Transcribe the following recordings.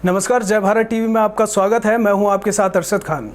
नमस्कार, जय भारत टीवी में आपका स्वागत है। मैं हूं आपके साथ अरशद खान।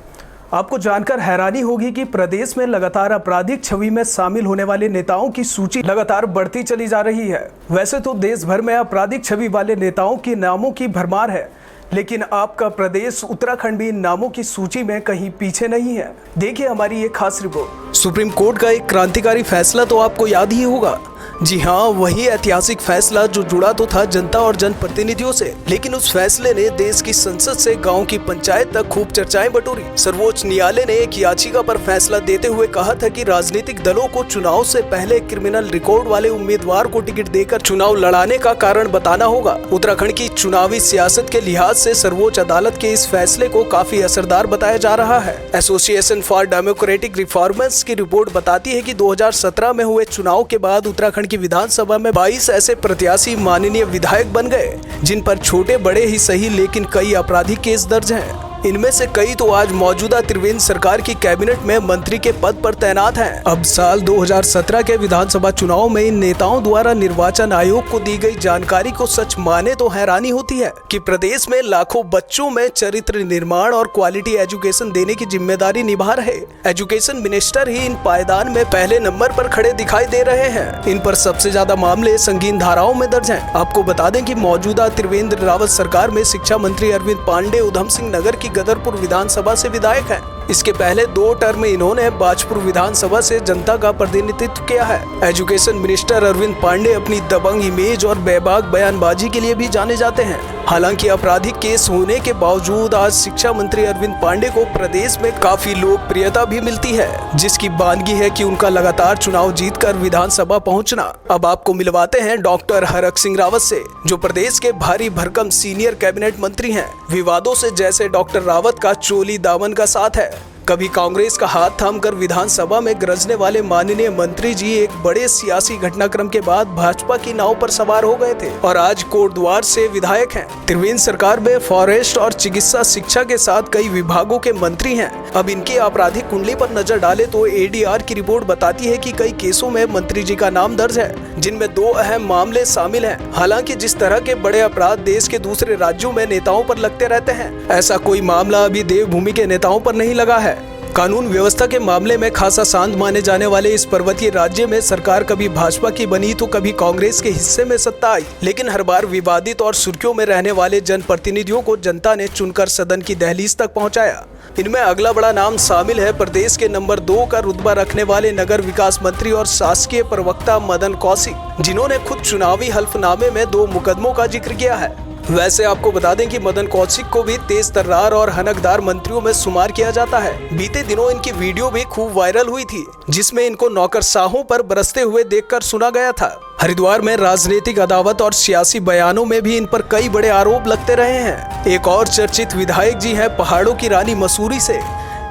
आपको जानकर हैरानी होगी कि प्रदेश में लगातार आपराधिक छवि में शामिल होने वाले नेताओं की सूची लगातार बढ़ती चली जा रही है। वैसे तो देश भर में आपराधिक छवि वाले नेताओं के नामों की भरमार है, लेकिन आपका प्रदेश उत्तराखंड भी इन नामों की सूची में कहीं पीछे नहीं है। देखिए हमारी ये खास रिपोर्ट। सुप्रीम कोर्ट का एक क्रांतिकारी फैसला तो आपको याद ही होगा। जी हाँ, वही ऐतिहासिक फैसला जो जुड़ा तो था जनता और जनप्रतिनिधियों से, लेकिन उस फैसले ने देश की संसद से गांव की पंचायत तक खूब चर्चाएं बटोरी। सर्वोच्च न्यायालय ने एक याचिका पर फैसला देते हुए कहा था कि राजनीतिक दलों को चुनाव से पहले क्रिमिनल रिकॉर्ड वाले उम्मीदवार को टिकट देकर चुनाव लड़ाने का कारण बताना होगा। उत्तराखंड की चुनावी सियासत के लिहाज से सर्वोच्च अदालत के इस फैसले को काफी असरदार बताया जा रहा है। एसोसिएशन फॉर डेमोक्रेटिक रिफॉर्म्स की रिपोर्ट बताती है कि 2017 में हुए चुनाव के बाद उत्तराखंड की विधानसभा में 22 ऐसे प्रत्याशी माननीय विधायक बन गए जिन पर छोटे बड़े ही सही लेकिन कई आपराधिक केस दर्ज हैं। इनमें से कई तो आज मौजूदा त्रिवेंद्र सरकार की कैबिनेट में मंत्री के पद पर तैनात हैं। अब साल 2017 के विधानसभा चुनाव में इन नेताओं द्वारा निर्वाचन आयोग को दी गई जानकारी को सच माने तो हैरानी होती है कि प्रदेश में लाखों बच्चों में चरित्र निर्माण और क्वालिटी एजुकेशन देने की जिम्मेदारी निभा रहे एजुकेशन मिनिस्टर ही इन पायदान में पहले नंबर पर खड़े दिखाई दे रहे हैं। इन पर सबसे ज्यादा मामले संगीन धाराओं में दर्ज हैं। आपको बता दें कि मौजूदा त्रिवेंद्र रावत सरकार में शिक्षा मंत्री अरविंद पांडे उधम सिंह नगर की गदरपुर विधानसभा से विधायक हैं। इसके पहले 2 टर्म में इन्होंने बाजपुर विधानसभा से जनता का प्रतिनिधित्व किया है। एजुकेशन मिनिस्टर अरविंद पांडे अपनी दबंग इमेज और बेबाक बयानबाजी के लिए भी जाने जाते हैं। हालांकि आपराधिक केस होने के बावजूद आज शिक्षा मंत्री अरविंद पांडे को प्रदेश में काफी लोकप्रियता भी मिलती है, जिसकी बानगी है कि उनका लगातार चुनाव जीतकर विधानसभा पहुंचना। अब आपको मिलवाते हैं डॉक्टर हरक सिंह रावत से, जो प्रदेश के भारी भरकम सीनियर कैबिनेट मंत्री हैं। विवादों से जैसे डॉक्टर रावत का चोली दामन का साथ है। कभी कांग्रेस का हाथ थामकर विधानसभा में गरजने वाले माननीय मंत्री जी एक बड़े सियासी घटनाक्रम के बाद भाजपा की नाव पर सवार हो गए थे और आज कोटद्वार से विधायक हैं। त्रिवेंद्र सरकार में फॉरेस्ट और चिकित्सा शिक्षा के साथ कई विभागों के मंत्री हैं। अब इनकी आपराधिक कुंडली पर नजर डाले तो एडीआर की रिपोर्ट बताती है कि कई केसों में मंत्री जी का नाम दर्ज है, जिनमें 2 अहम मामले शामिल हैं। हालांकि जिस तरह के बड़े अपराध देश के दूसरे राज्यों में नेताओं पर लगते रहते हैं, ऐसा कोई मामला अभी देवभूमि के नेताओं पर नहीं लगा है। कानून व्यवस्था के मामले में खासा शांत माने जाने वाले इस पर्वतीय राज्य में सरकार कभी भाजपा की बनी तो कभी कांग्रेस के हिस्से में सत्ता आई, लेकिन हर बार विवादित और सुर्खियों में रहने वाले जनप्रतिनिधियों को जनता ने चुनकर सदन की दहलीज तक पहुंचाया। इनमें अगला बड़ा नाम शामिल है प्रदेश के नंबर 2 का रुतबा रखने वाले नगर विकास मंत्री और शासकीय प्रवक्ता मदन कौशिक, जिन्होंने खुद चुनावी हल्फनामे में 2 मुकदमों का जिक्र किया है। वैसे आपको बता दें कि मदन कौशिक को भी तेज तर्रार और हनकदार मंत्रियों में शुमार किया जाता है। बीते दिनों इनकी वीडियो भी खूब वायरल हुई थी, जिसमें इनको नौकरशाहों पर बरसते हुए देखकर सुना गया था। हरिद्वार में राजनीतिक अदावत और सियासी बयानों में भी इन पर कई बड़े आरोप लगते रहे हैं। एक और चर्चित विधायक जी हैं पहाड़ों की रानी मसूरी से,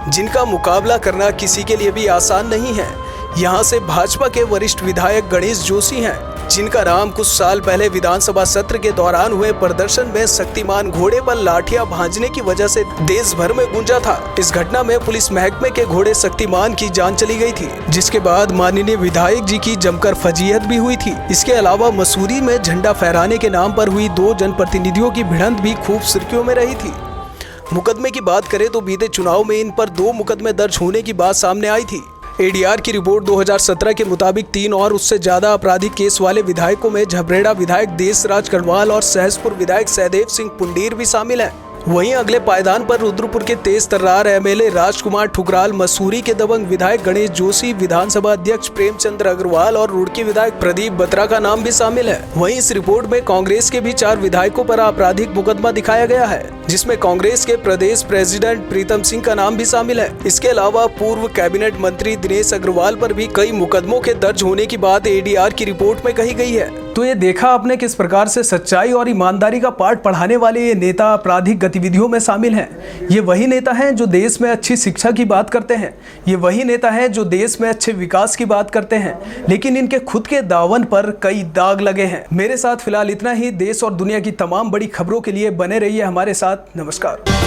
जिनका मुकाबला करना किसी के लिए भी आसान नहीं है। यहाँ से भाजपा के वरिष्ठ विधायक गणेश जोशी हैं, जिनका नाम कुछ साल पहले विधानसभा सत्र के दौरान हुए प्रदर्शन में शक्तिमान घोड़े पर लाठियां भांजने की वजह से देश भर में गूंजा था। इस घटना में पुलिस महकमे के घोड़े शक्तिमान की जान चली गई थी, जिसके बाद माननीय विधायक जी की जमकर फजीहत भी हुई थी। इसके अलावा मसूरी में झंडा फहराने के नाम पर हुई 2 जनप्रतिनिधियों की भिड़ंत भी खूब सुर्खियों में रही थी। मुकदमे की बात करें तो बीते चुनाव में इन पर 2 मुकदमे दर्ज होने की बात सामने आई थी। एडीआर की रिपोर्ट 2017 के मुताबिक 3 और उससे ज्यादा आपराधिक केस वाले विधायकों में झबरेड़ा विधायक देशराज कड़वाल और सहसपुर विधायक सहदेव सिंह पुंडीर भी शामिल हैं। वहीं अगले पायदान पर रुद्रपुर के तेज तर्रार एमएलए राजकुमार ठुकराल, मसूरी के दबंग विधायक गणेश जोशी, विधानसभा अध्यक्ष प्रेमचंद्र अग्रवाल और रुड़की विधायक प्रदीप बत्रा का नाम भी शामिल है। वहीं इस रिपोर्ट में कांग्रेस के भी 4 विधायकों पर आपराधिक मुकदमा दिखाया गया है, जिसमें कांग्रेस के प्रदेश प्रेसिडेंट प्रीतम सिंह का नाम भी शामिल है। इसके अलावा पूर्व कैबिनेट मंत्री दिनेश अग्रवाल पर भी कई मुकदमों के दर्ज होने की बात एडीआर की रिपोर्ट में कही गई है। तो ये देखा आपने किस प्रकार से सच्चाई और ईमानदारी का पाठ पढ़ाने वाले ये नेता आपराधिक गतिविधियों में शामिल हैं। ये वही नेता हैं जो देश में अच्छी शिक्षा की बात करते हैं। ये वही नेता हैं जो देश में अच्छे विकास की बात करते हैं, लेकिन इनके खुद के दामन पर कई दाग लगे हैं। मेरे साथ फिलहाल इतना ही। देश और दुनिया की तमाम बड़ी खबरों के लिए बने रहिए हमारे साथ। नमस्कार।